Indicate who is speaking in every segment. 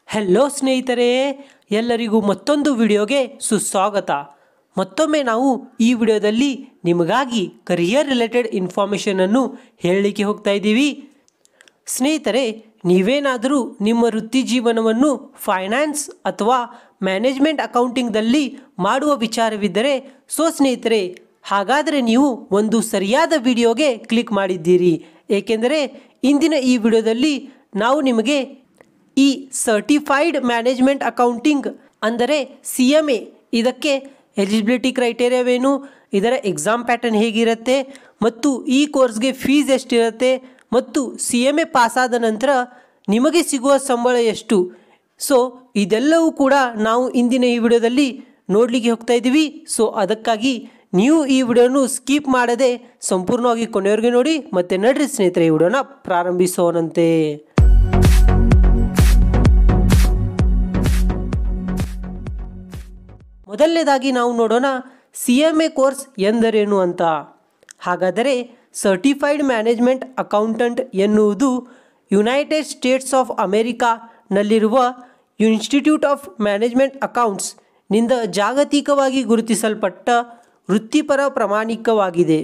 Speaker 1: Hello ಸ್ನೇಹಿತರೆ, ಎಲ್ಲರಿಗೂ ಮತ್ತೊಂದು ವಿಡಿಯೋಗೆ ಸುಸ್ವಾಗತ. ಮತ್ತೊಮ್ಮೆ ನಾವು ಈ ವಿಡಿಯೋದಲ್ಲಿ ನಿಮಗಾಗಿ ಕರಿಯರ್ ರಿಲೇಟೆಡ್ ಇನ್ಫಾರ್ಮೇಷನನ್ನು ಹೇಳಲಿಕ್ಕೆ ಹೋಗ್ತಾ ಇದ್ದೀವಿ. ಸ್ನೇಹಿತರೆ, ನೀವೇನಾದರೂ ನಿಮ್ಮ ವೃತ್ತಿ ಜೀವನವನ್ನು ಫೈನಾನ್ಸ್ ಅಥವಾ ಮ್ಯಾನೇಜ್ಮೆಂಟ್ ಅಕೌಂಟಿಂಗ್ದಲ್ಲಿ ಮಾಡುವ ವಿಚಾರವಿದ್ದರೆ ಸ್ನೇಹಿತರೆ, ಹಾಗಾದರೆ ನೀವು ಒಂದು ಸರಿಯಾದ ವಿಡಿಯೋಗೆ ಕ್ಲಿಕ್ ಮಾಡಿದ್ದೀರಿ. ಏಕೆಂದರೆ ಇಂದಿನ ಈ ವಿಡಿಯೋದಲ್ಲಿ ನಾವು ನಿಮಗೆ ಈ ಸರ್ಟಿಫೈಡ್ ಮ್ಯಾನೇಜ್ಮೆಂಟ್ ಅಕೌಂಟಿಂಗ್ ಅಂದರೆ CMA ಇದಕ್ಕೆ ಎಲಿಜಿಬಿಲಿಟಿ ಕ್ರೈಟೇರಿಯಾವೇನು, ಇದರ ಎಕ್ಸಾಮ್ ಪ್ಯಾಟರ್ನ್ ಹೇಗಿರುತ್ತೆ ಮತ್ತು ಈ ಕೋರ್ಸ್ಗೆ ಫೀಸ್ ಎಷ್ಟಿರುತ್ತೆ ಮತ್ತು CMA ಪಾಸಾದ ನಂತರ ನಿಮಗೆ ಸಿಗುವ ಸಂಬಳ ಎಷ್ಟು, ಇದೆಲ್ಲವೂ ಕೂಡ ನಾವು ಇಂದಿನ ಈ ವಿಡಿಯೋದಲ್ಲಿ ನೋಡಲಿಕ್ಕೆ ಹೋಗ್ತಾ ಇದ್ದೀವಿ. ಅದಕ್ಕಾಗಿ ನೀವು ಈ ವಿಡಿಯೋನು ಸ್ಕಿಪ್ ಮಾಡದೆ ಸಂಪೂರ್ಣವಾಗಿ ಕೊನೆಯವರೆಗೆ ನೋಡಿ. ಮತ್ತೆ ನಡ್ರಿ ಸ್ನೇಹಿತರೆ, ಈ ವಿಡಿಯೋನ ಪ್ರಾರಂಭಿಸೋಣಂತೆ. ಮೊದಲನೇದಾಗಿ ನಾವು ನೋಡೋಣ CMA ಕೋರ್ಸ್ ಎಂದರೇನು ಅಂತ. ಹಾಗಾದರೆ ಸರ್ಟಿಫೈಡ್ ಮ್ಯಾನೇಜ್ಮೆಂಟ್ ಅಕೌಂಟೆಂಟ್ ಎನ್ನುವುದು ಯುನೈಟೆಡ್ ಸ್ಟೇಟ್ಸ್ ಆಫ್ ಅಮೆರಿಕಾನಲ್ಲಿರುವ ಇನ್ಸ್ಟಿಟ್ಯೂಟ್ ಆಫ್ ಮ್ಯಾನೇಜ್ಮೆಂಟ್ ಅಕೌಂಟ್ಸ್ ನಿಂದ ಜಾಗತಿಕವಾಗಿ ಗುರುತಿಸಲ್ಪಟ್ಟ ವೃತ್ತಿಪರ ಪ್ರಮಾಣಿಕವಾಗಿದೆ.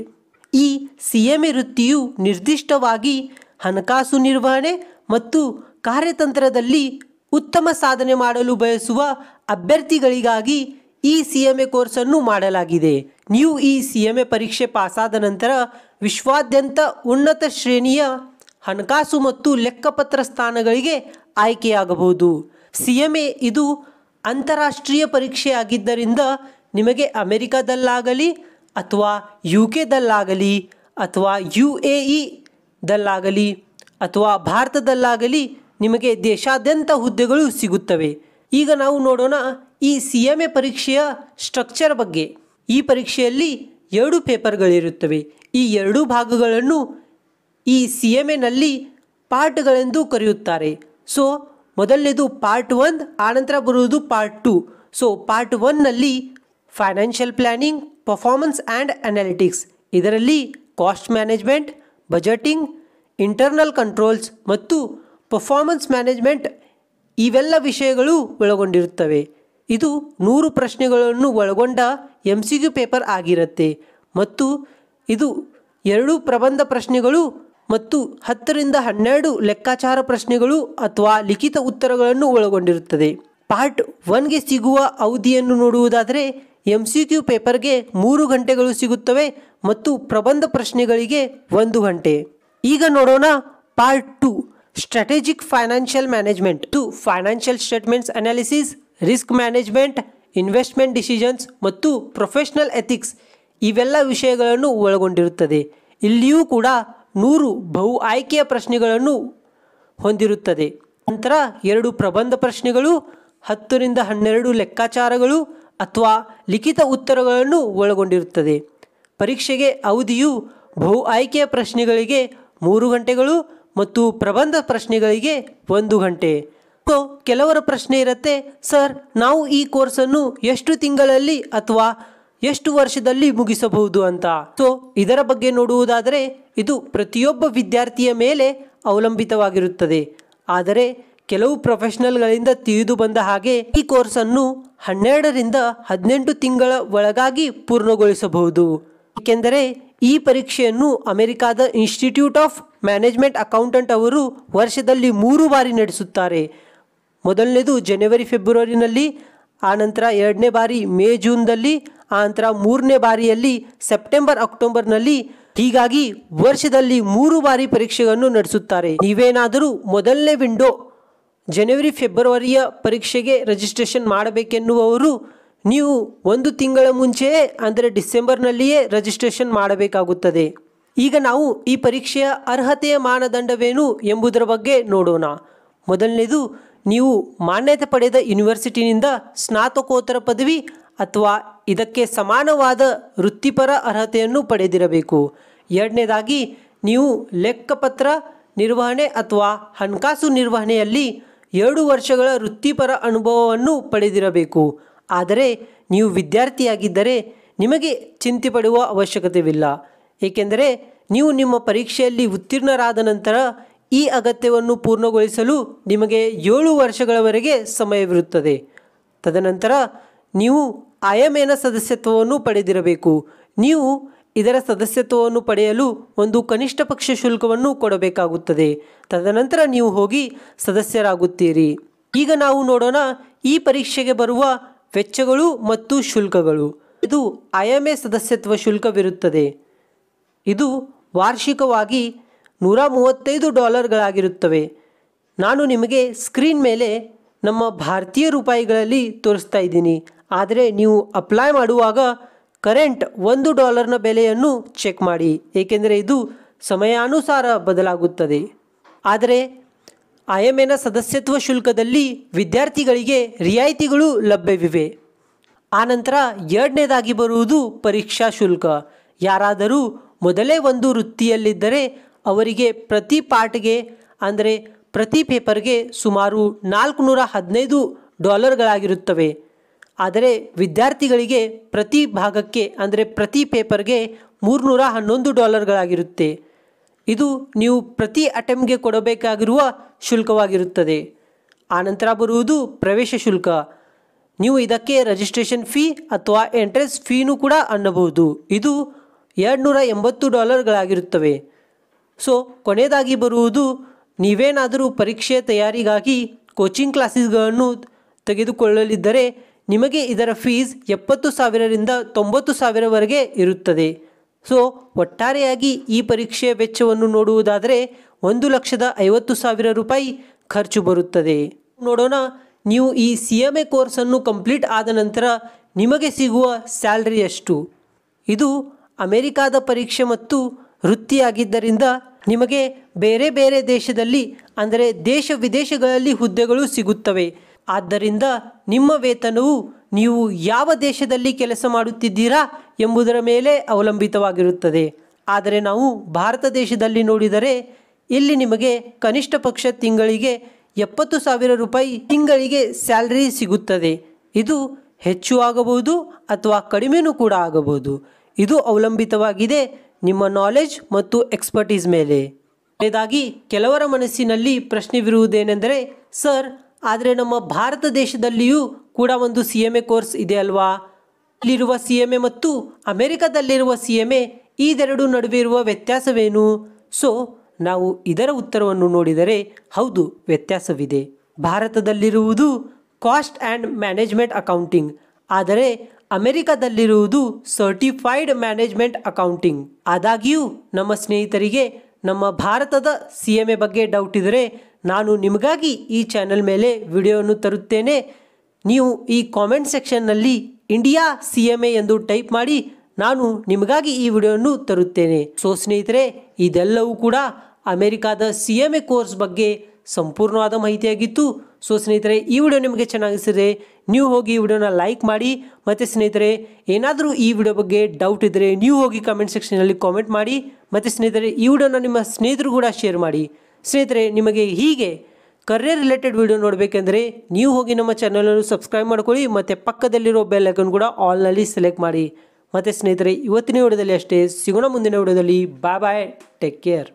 Speaker 1: ಈ CMA ವೃತ್ತಿಯು ನಿರ್ದಿಷ್ಟವಾಗಿ ಹಣಕಾಸು ನಿರ್ವಹಣೆ ಮತ್ತು ಕಾರ್ಯತಂತ್ರದಲ್ಲಿ ಉತ್ತಮ ಸಾಧನೆ ಮಾಡಲು ಬಯಸುವ ಅಭ್ಯರ್ಥಿಗಳಿಗಾಗಿ ಈ CMA ಕೋರ್ಸನ್ನು ಮಾಡಲಾಗಿದೆ. ನೀವು ಈ CMA ಪರೀಕ್ಷೆ ಪಾಸಾದ ನಂತರ ವಿಶ್ವಾದ್ಯಂತ ಉನ್ನತ ಶ್ರೇಣಿಯ ಹಣಕಾಸು ಮತ್ತು ಲೆಕ್ಕಪತ್ರ ಸ್ಥಾನಗಳಿಗೆ ಆಯ್ಕೆಯಾಗಬಹುದು. CMA ಇದು ಅಂತಾರಾಷ್ಟ್ರೀಯ ಪರೀಕ್ಷೆಯಾಗಿದ್ದರಿಂದ ನಿಮಗೆ ಅಮೆರಿಕದಲ್ಲಾಗಲಿ ಅಥವಾ UKದಲ್ಲಾಗಲಿ ಅಥವಾ UAE ದಲ್ಲಾಗಲಿ ಅಥವಾ ಭಾರತದಲ್ಲಾಗಲಿ ನಿಮಗೆ ದೇಶಾದ್ಯಂತ ಹುದ್ದೆಗಳು ಸಿಗುತ್ತವೆ. ಈಗ ನಾವು ನೋಡೋಣ ಈ CMA ಪರೀಕ್ಷೆಯ ಸ್ಟ್ರಕ್ಚರ್ ಬಗ್ಗೆ. ಈ ಪರೀಕ್ಷೆಯಲ್ಲಿ 2 ಪೇಪರ್ಗಳಿರುತ್ತವೆ. ಈ 2 ಭಾಗಗಳನ್ನು ಈ CMAನಲ್ಲಿ ಪಾರ್ಟ್ಗಳೆಂದು ಕರೆಯುತ್ತಾರೆ. ಮೊದಲನೇದು ಪಾರ್ಟ್ 1, ಆನಂತರ ಬರುವುದು ಪಾರ್ಟ್ 2. ಪಾರ್ಟ್ 1ನಲ್ಲಿ financial planning, performance and analytics, ಇದರಲ್ಲಿ cost management, budgeting, internal controls ಮತ್ತು ಪರ್ಫಾರ್ಮೆನ್ಸ್ ಮ್ಯಾನೇಜ್ಮೆಂಟ್ ಇವೆಲ್ಲ ವಿಷಯಗಳು ಒಳಗೊಂಡಿರುತ್ತವೆ. ಇದು 100 ಪ್ರಶ್ನೆಗಳನ್ನು ಒಳಗೊಂಡ MCQ ಪೇಪರ್ ಆಗಿರುತ್ತೆ ಮತ್ತು ಇದು 2 ಪ್ರಬಂಧ ಪ್ರಶ್ನೆಗಳು ಮತ್ತು 10 ರಿಂದ 12 ಲೆಕ್ಕಾಚಾರ ಪ್ರಶ್ನೆಗಳು ಅಥವಾ ಲಿಖಿತ ಉತ್ತರಗಳನ್ನು ಒಳಗೊಂಡಿರುತ್ತದೆ. ಪಾರ್ಟ್ 1ಗೆ ಸಿಗುವ ಅವಧಿಯನ್ನು ನೋಡುವುದಾದರೆ MCQ ಪೇಪರ್ಗೆ 3 ಗಂಟೆಗಳು ಸಿಗುತ್ತವೆ ಮತ್ತು ಪ್ರಬಂಧ ಪ್ರಶ್ನೆಗಳಿಗೆ 1 ಗಂಟೆ. ಈಗ ನೋಡೋಣ part 2, strategic financial management. Financial statements analysis, risk management, investment decisions ಮತ್ತು ಪ್ರೊಫೆಷನಲ್ ಎಥಿಕ್ಸ್ ಇವೆಲ್ಲ ವಿಷಯಗಳನ್ನು ಒಳಗೊಂಡಿರುತ್ತದೆ. ಇಲ್ಲಿಯೂ ಕೂಡ 100 ಬಹು ಆಯ್ಕೆಯ ಪ್ರಶ್ನೆಗಳನ್ನು ಹೊಂದಿರುತ್ತದೆ. ನಂತರ 2 ಪ್ರಬಂಧ ಪ್ರಶ್ನೆಗಳು, 10 ರಿಂದ 12 ಲೆಕ್ಕಾಚಾರಗಳು ಅಥವಾ ಲಿಖಿತ ಉತ್ತರಗಳನ್ನು ಒಳಗೊಂಡಿರುತ್ತದೆ. ಪರೀಕ್ಷೆಗೆ ಅವಧಿಯು ಬಹು ಆಯ್ಕೆಯ ಪ್ರಶ್ನೆಗಳಿಗೆ 3 ಗಂಟೆಗಳು ಮತ್ತು ಪ್ರಬಂಧ ಪ್ರಶ್ನೆಗಳಿಗೆ 1 ಗಂಟೆ. ಕೆಲವರ ಪ್ರಶ್ನೆ ಇರುತ್ತೆ, ಸರ್ ನಾವು ಈ ಕೋರ್ಸನ್ನು ಎಷ್ಟು ತಿಂಗಳಲ್ಲಿ ಅಥವಾ ಎಷ್ಟು ವರ್ಷದಲ್ಲಿ ಮುಗಿಸಬಹುದು ಅಂತ. ಇದರ ಬಗ್ಗೆ ನೋಡುವುದಾದರೆ ಇದು ಪ್ರತಿಯೊಬ್ಬ ವಿದ್ಯಾರ್ಥಿಯ ಮೇಲೆ ಅವಲಂಬಿತವಾಗಿರುತ್ತದೆ. ಆದರೆ ಕೆಲವು ಪ್ರೊಫೆಷನಲ್ಗಳಿಂದ ತಿಳಿದು ಬಂದ ಹಾಗೆ ಈ ಕೋರ್ಸನ್ನು 12 ರಿಂದ 18 ತಿಂಗಳ ಒಳಗಾಗಿ ಪೂರ್ಣಗೊಳಿಸಬಹುದು. ಏಕೆಂದರೆ ಈ ಪರೀಕ್ಷೆಯನ್ನು ಅಮೆರಿಕಾದ ಇನ್ಸ್ಟಿಟ್ಯೂಟ್ ಆಫ್ ಮ್ಯಾನೇಜ್ಮೆಂಟ್ ಅಕೌಂಟೆಂಟ್ ಅವರು ವರ್ಷದಲ್ಲಿ 3 ಬಾರಿ ನಡೆಸುತ್ತಾರೆ. ಮೊದಲನೇದು ಜನವರಿ ಫೆಬ್ರವರಿನಲ್ಲಿ, ಆನಂತರ 2ನೇ ಬಾರಿ ಮೇ ಜೂನ್ದಲ್ಲಿ, ಆನಂತರ 3ನೇ ಬಾರಿಯಲ್ಲಿ ಸೆಪ್ಟೆಂಬರ್ ಅಕ್ಟೋಬರ್ನಲ್ಲಿ. ಹೀಗಾಗಿ ವರ್ಷದಲ್ಲಿ 3 ಬಾರಿ ಪರೀಕ್ಷೆಯನ್ನು ನಡೆಸುತ್ತಾರೆ. ನೀವೇನಾದರೂ ಮೊದಲನೇ ವಿಂಡೋ ಜನವರಿ ಫೆಬ್ರವರಿಯ ಪರೀಕ್ಷೆಗೆ ರಿಜಿಸ್ಟ್ರೇಷನ್ ಮಾಡಬೇಕೆನ್ನುವವರು ನೀವು 1 ತಿಂಗಳ ಮುಂಚೆಯೇ ಅಂದರೆ ಡಿಸೆಂಬರ್ನಲ್ಲಿಯೇ ರಿಜಿಸ್ಟ್ರೇಷನ್ ಮಾಡಬೇಕಾಗುತ್ತದೆ. ಈಗ ನಾವು ಈ ಪರೀಕ್ಷೆಯ ಅರ್ಹತೆಯ ಮಾನದಂಡವೇನು ಎಂಬುದರ ಬಗ್ಗೆ ನೋಡೋಣ. ಮೊದಲನೇದು, ನೀವು ಮಾನ್ಯತೆ ಪಡೆದ ಯೂನಿವರ್ಸಿಟಿನಿಂದ ಸ್ನಾತಕೋತ್ತರ ಪದವಿ ಅಥವಾ ಇದಕ್ಕೆ ಸಮಾನವಾದ ವೃತ್ತಿಪರ ಅರ್ಹತೆಯನ್ನು ಪಡೆದಿರಬೇಕು. ಎರಡನೇದಾಗಿ, ನೀವು ಲೆಕ್ಕಪತ್ರ ನಿರ್ವಹಣೆ ಅಥವಾ ಹಣಕಾಸು ನಿರ್ವಹಣೆಯಲ್ಲಿ 2 ವರ್ಷಗಳ ವೃತ್ತಿಪರ ಅನುಭವವನ್ನು ಪಡೆದಿರಬೇಕು. ಆದರೆ ನೀವು ವಿದ್ಯಾರ್ಥಿಯಾಗಿದ್ದರೆ ನಿಮಗೆ ಚಿಂತೆ ಪಡುವ ಅವಶ್ಯಕತೆವಿಲ್ಲ. ಏಕೆಂದರೆ ನೀವು ನಿಮ್ಮ ಪರೀಕ್ಷೆಯಲ್ಲಿ ಉತ್ತೀರ್ಣರಾದ ನಂತರ ಈ ಅಗತ್ಯವನ್ನು ಪೂರ್ಣಗೊಳಿಸಲು ನಿಮಗೆ 7 ವರ್ಷಗಳವರೆಗೆ ಸಮಯವಿರುತ್ತದೆ. ತದನಂತರ ನೀವು IMAನ ಸದಸ್ಯತ್ವವನ್ನು ಪಡೆದಿರಬೇಕು. ನೀವು ಇದರ ಸದಸ್ಯತ್ವವನ್ನು ಪಡೆಯಲು ಒಂದು ಕನಿಷ್ಠ ಪಕ್ಷ ಶುಲ್ಕವನ್ನು ಕೊಡಬೇಕಾಗುತ್ತದೆ. ತದನಂತರ ನೀವು ಹೋಗಿ ಸದಸ್ಯರಾಗುತ್ತೀರಿ. ಈಗ ನಾವು ನೋಡೋಣ ಈ ಪರೀಕ್ಷೆಗೆ ಬರುವ ವೆಚ್ಚಗಳು ಮತ್ತು ಶುಲ್ಕಗಳು. ಇದು IMA ಸದಸ್ಯತ್ವ ಶುಲ್ಕವಿರುತ್ತದೆ. ಇದು ವಾರ್ಷಿಕವಾಗಿ $135 ನಾನು ನಿಮಗೆ ಸ್ಕ್ರೀನ್ ಮೇಲೆ ನಮ್ಮ ಭಾರತೀಯ ರೂಪಾಯಿಗಳಲ್ಲಿ ತೋರಿಸ್ತಾ ಇದ್ದೀನಿ. ಆದರೆ ನೀವು ಅಪ್ಲೈ ಮಾಡುವಾಗ ಕರೆಂಟ್ $1ನ ಬೆಲೆಯನ್ನು ಚೆಕ್ ಮಾಡಿ, ಏಕೆಂದರೆ ಇದು ಸಮಯಾನುಸಾರ ಬದಲಾಗುತ್ತದೆ. ಆದರೆ IMAನ ಸದಸ್ಯತ್ವ ಶುಲ್ಕದಲ್ಲಿ ವಿದ್ಯಾರ್ಥಿಗಳಿಗೆ ರಿಯಾಯಿತಿಗಳು ಲಭ್ಯವಿವೆ. ಆನಂತರ ಎರಡನೇದಾಗಿ ಬರುವುದು ಪರೀಕ್ಷಾ ಶುಲ್ಕ. ಯಾರಾದರೂ ಮೊದಲೇ ಒಂದು ವೃತ್ತಿಯಲ್ಲಿದ್ದರೆ ಅವರಿಗೆ ಪ್ರತಿ ಪಾಠಗೆ ಅಂದರೆ ಪ್ರತಿ ಪೇಪರ್ಗೆ ಸುಮಾರು $415 ಆದರೆ ವಿದ್ಯಾರ್ಥಿಗಳಿಗೆ ಪ್ರತಿ ಭಾಗಕ್ಕೆ ಅಂದರೆ ಪ್ರತಿ ಪೇಪರ್ಗೆ $311 ಇದು ನೀವು ಪ್ರತಿ ಅಟೆಂಪ್ಟ್ಗೆ ಕೊಡಬೇಕಾಗಿರುವ ಶುಲ್ಕವಾಗಿರುತ್ತದೆ. ಆನಂತರ ಬರುವುದು ಪ್ರವೇಶ ಶುಲ್ಕ. ನೀವು ಇದಕ್ಕೆ ರಿಜಿಸ್ಟ್ರೇಷನ್ ಫೀ ಅಥವಾ ಎಂಟ್ರೆನ್ಸ್ ಫೀನೂ ಕೂಡ ಅನ್ನಬಹುದು. ಇದು $280 ಸೊ ಕೊನೆಯದಾಗಿ ಬರುವುದು ನೀವೇನಾದರೂ ಪರೀಕ್ಷೆಯ ತಯಾರಿಗಾಗಿ ಕೋಚಿಂಗ್ ಕ್ಲಾಸಸ್ಗಳನ್ನು ತೆಗೆದುಕೊಳ್ಳಲಿದ್ದರೆ ನಿಮಗೆ ಇದರ ಫೀಸ್ 70,000ರಿಂದ 90,000ವರೆಗೆ ಇರುತ್ತದೆ. ಸೊ ಒಟ್ಟಾರೆಯಾಗಿ ಈ ಪರೀಕ್ಷೆಯ ವೆಚ್ಚವನ್ನು ನೋಡುವುದಾದರೆ $1,50,000 ಖರ್ಚು ಬರುತ್ತದೆ. ನೋಡೋಣ ನೀವು ಈ CMA ಕೋರ್ಸನ್ನು ಕಂಪ್ಲೀಟ್ ಆದ ನಂತರ ನಿಮಗೆ ಸಿಗುವ ಸ್ಯಾಲ್ರಿ ಎಷ್ಟು. ಇದು ಅಮೆರಿಕಾದ ಪರೀಕ್ಷೆ ಮತ್ತು ವೃತ್ತಿಯಾಗಿದ್ದರಿಂದ ನಿಮಗೆ ಬೇರೆ ಬೇರೆ ದೇಶದಲ್ಲಿ ಅಂದರೆ ದೇಶ ವಿದೇಶಗಳಲ್ಲಿ ಹುದ್ದೆಗಳು ಸಿಗುತ್ತವೆ. ಆದ್ದರಿಂದ ನಿಮ್ಮ ವೇತನವು ನೀವು ಯಾವ ದೇಶದಲ್ಲಿ ಕೆಲಸ ಮಾಡುತ್ತಿದ್ದೀರಾ ಎಂಬುದರ ಮೇಲೆ ಅವಲಂಬಿತವಾಗಿರುತ್ತದೆ. ಆದರೆ ನಾವು ಭಾರತ ದೇಶದಲ್ಲಿ ನೋಡಿದರೆ ಇಲ್ಲಿ ನಿಮಗೆ ಕನಿಷ್ಠ ಪಕ್ಷ ತಿಂಗಳಿಗೆ $70,000 ತಿಂಗಳಿಗೆ ಸ್ಯಾಲರಿ ಸಿಗುತ್ತದೆ. ಇದು ಹೆಚ್ಚು ಆಗಬಹುದು ಅಥವಾ ಕಡಿಮೆನೂ ಕೂಡ ಆಗಬಹುದು. ಇದು ಅವಲಂಬಿತವಾಗಿದೆ ನಿಮ್ಮ ನಾಲೆಜ್ ಮತ್ತು ಎಕ್ಸ್ಪರ್ಟೀಸ್ ಮೇಲೆ. ಕೊನೆಯದಾಗಿ ಕೆಲವರ ಮನಸ್ಸಿನಲ್ಲಿ ಪ್ರಶ್ನೆವಿರುವುದೇನೆಂದರೆ, ಸರ್ ಆದರೆ ನಮ್ಮ ಭಾರತ ದೇಶದಲ್ಲಿಯೂ ಕೂಡ ಒಂದು CMA ಕೋರ್ಸ್ ಇದೆ ಅಲ್ವಾ? ಇಲ್ಲಿರುವ CMA ಮತ್ತು ಅಮೆರಿಕದಲ್ಲಿರುವ CMA ಇದೆರಡು ನಡುವೆ ಇರುವ ವ್ಯತ್ಯಾಸವೇನು? ಸೊ ನಾವು ಇದರ ಉತ್ತರವನ್ನು ನೋಡಿದರೆ ಹೌದು, ವ್ಯತ್ಯಾಸವಿದೆ. ಭಾರತದಲ್ಲಿರುವುದು ಕಾಸ್ಟ್ ಆ್ಯಂಡ್ ಮ್ಯಾನೇಜ್ಮೆಂಟ್ ಅಕೌಂಟಿಂಗ್, ಆದರೆ ಅಮೆರಿಕದಲ್ಲಿರುವುದು ಸರ್ಟಿಫೈಡ್ ಮ್ಯಾನೇಜ್ಮೆಂಟ್ ಅಕೌಂಟಿಂಗ್. ಆದಾಗ್ಯೂ ನಮ್ಮ ಸ್ನೇಹಿತರಿಗೆ ನಮ್ಮ ಭಾರತದ CMA ಬಗ್ಗೆ ಡೌಟ್ ಇದ್ದರೆ ನಾನು ನಿಮಗಾಗಿ ಈ ಚಾನೆಲ್ ಮೇಲೆ ವಿಡಿಯೋವನ್ನು ತರುತ್ತೇನೆ. ನೀವು ಈ ಕಾಮೆಂಟ್ ಸೆಕ್ಷನ್ನಲ್ಲಿ ಇಂಡಿಯಾ CMA ಎಂದು ಟೈಪ್ ಮಾಡಿ, ನಾನು ನಿಮಗಾಗಿ ಈ ವಿಡಿಯೋವನ್ನು ತರುತ್ತೇನೆ. ಸೊ ಸ್ನೇಹಿತರೆ, ಇದೆಲ್ಲವೂ ಕೂಡ ಅಮೆರಿಕಾದ CMA ಕೋರ್ಸ್ ಬಗ್ಗೆ ಸಂಪೂರ್ಣವಾದ ಮಾಹಿತಿಯಾಗಿತ್ತು. ಸೊ ಸ್ನೇಹಿತರೆ, ಈ ವಿಡಿಯೋ ನಿಮಗೆ ಚೆನ್ನಾಗಿಸಿದರೆ ನೀವು ಹೋಗಿ ಈ ವಿಡಿಯೋನ ಲೈಕ್ ಮಾಡಿ. ಮತ್ತು ಸ್ನೇಹಿತರೆ, ಏನಾದರೂ ಈ ವಿಡಿಯೋ ಬಗ್ಗೆ ಡೌಟ್ ಇದ್ದರೆ ನೀವು ಹೋಗಿ ಕಮೆಂಟ್ ಸೆಕ್ಷನಲ್ಲಿ ಕಾಮೆಂಟ್ ಮಾಡಿ. ಮತ್ತು ಸ್ನೇಹಿತರೆ, ಈ ವಿಡಿಯೋನ ನಿಮ್ಮ ಸ್ನೇಹಿತರು ಕೂಡ ಶೇರ್ ಮಾಡಿ. ಸ್ನೇಹಿತರೆ, ನಿಮಗೆ ಹೀಗೆ ಕರಿಯರ್ ರಿಲೇಟೆಡ್ ವಿಡಿಯೋ ನೋಡಬೇಕೆಂದರೆ ನೀವು ಹೋಗಿ ನಮ್ಮ ಚಾನಲನ್ನು ಸಬ್ಸ್ಕ್ರೈಬ್ ಮಾಡ್ಕೊಳ್ಳಿ ಮತ್ತು ಪಕ್ಕದಲ್ಲಿರೋ ಬೆಲ್ ಐಕಾನ್ ಕೂಡ ಆಲ್ನಲ್ಲಿ ಸೆಲೆಕ್ಟ್ ಮಾಡಿ. ಮತ್ತು ಸ್ನೇಹಿತರೆ, ಇವತ್ತಿನ ವಿಡಿಯೋದಲ್ಲಿ ಅಷ್ಟೇ. ಸಿಗೋಣ ಮುಂದಿನ ವಿಡಿಯೋದಲ್ಲಿ. ಬಾಯ್ ಬಾಯ್, ಟೇಕ್ ಕೇರ್.